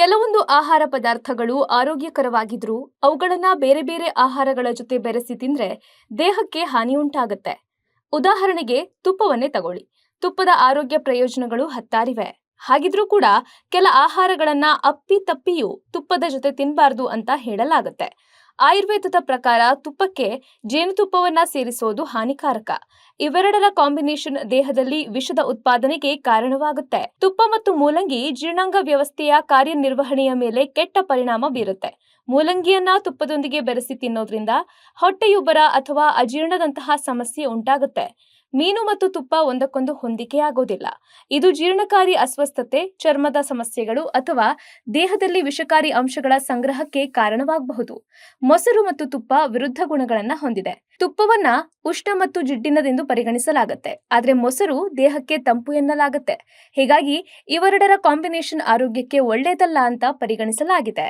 ಕೆಲವೊಂದು ಆಹಾರ ಪದಾರ್ಥಗಳು ಆರೋಗ್ಯಕರವಾಗಿದ್ರೂ ಅವುಗಳನ್ನ ಬೇರೆ ಬೇರೆ ಆಹಾರಗಳ ಜೊತೆ ಬೆರೆಸಿ ತಿಂದ್ರೆ ದೇಹಕ್ಕೆ ಹಾನಿ ಉಂಟಾಗುತ್ತೆ. ಉದಾಹರಣೆಗೆ ತುಪ್ಪವನ್ನೇ ತಗೊಳ್ಳಿ. ತುಪ್ಪದ ಆರೋಗ್ಯ ಪ್ರಯೋಜನಗಳು ಹತ್ತಾರಿವೆ. ಹಾಗಿದ್ರೂ ಕೂಡ ಕೆಲ ಆಹಾರಗಳನ್ನ ಅಪ್ಪಿತಪ್ಪಿಯೂ ತುಪ್ಪದ ಜೊತೆ ತಿನ್ನಬಾರ್ದು ಅಂತ ಹೇಳಲಾಗುತ್ತೆ. ಆಯುರ್ವೇದದ ಪ್ರಕಾರ ತುಪ್ಪಕ್ಕೆ ಜೇನುತುಪ್ಪವನ್ನ ಸೇರಿಸೋದು ಹಾನಿಕಾರಕ. ಇವೆರಡರ ಕಾಂಬಿನೇಷನ್ ದೇಹದಲ್ಲಿ ವಿಷದ ಉತ್ಪಾದನೆಗೆ ಕಾರಣವಾಗುತ್ತೆ. ತುಪ್ಪ ಮತ್ತು ಮೂಲಂಗಿ ಜೀರ್ಣಾಂಗ ವ್ಯವಸ್ಥೆಯ ಕಾರ್ಯನಿರ್ವಹಣೆಯ ಮೇಲೆ ಕೆಟ್ಟ ಪರಿಣಾಮ ಬೀರುತ್ತೆ. ಮೂಲಂಗಿಯನ್ನ ತುಪ್ಪದೊಂದಿಗೆ ಬೆರೆಸಿ ತಿನ್ನೋದ್ರಿಂದ ಹೊಟ್ಟೆಯುಬ್ಬರ ಅಥವಾ ಅಜೀರ್ಣದಂತಹ ಸಮಸ್ಯೆ ಉಂಟಾಗುತ್ತೆ. ಮೀನು ಮತ್ತು ತುಪ್ಪ ಒಂದಕ್ಕೊಂದು ಹೊಂದಿಕೆಯಾಗೋದಿಲ್ಲ. ಇದು ಜೀರ್ಣಕಾರಿ ಅಸ್ವಸ್ಥತೆ, ಚರ್ಮದ ಸಮಸ್ಯೆಗಳು ಅಥವಾ ದೇಹದಲ್ಲಿ ವಿಷಕಾರಿ ಅಂಶಗಳ ಸಂಗ್ರಹಕ್ಕೆ ಕಾರಣವಾಗಬಹುದು. ಮೊಸರು ಮತ್ತು ತುಪ್ಪ ವಿರುದ್ಧ ಗುಣಗಳನ್ನ ಹೊಂದಿದೆ. ತುಪ್ಪವನ್ನ ಉಷ್ಣ ಮತ್ತು ಜಿಡ್ಡಿನದೆಂದು ಪರಿಗಣಿಸಲಾಗುತ್ತೆ, ಆದ್ರೆ ಮೊಸರು ದೇಹಕ್ಕೆ ತಂಪು ಎನ್ನಲಾಗುತ್ತೆ. ಹೀಗಾಗಿ ಇವೆರಡರ ಕಾಂಬಿನೇಷನ್ ಆರೋಗ್ಯಕ್ಕೆ ಒಳ್ಳೆಯದಲ್ಲ ಅಂತ ಪರಿಗಣಿಸಲಾಗಿದೆ.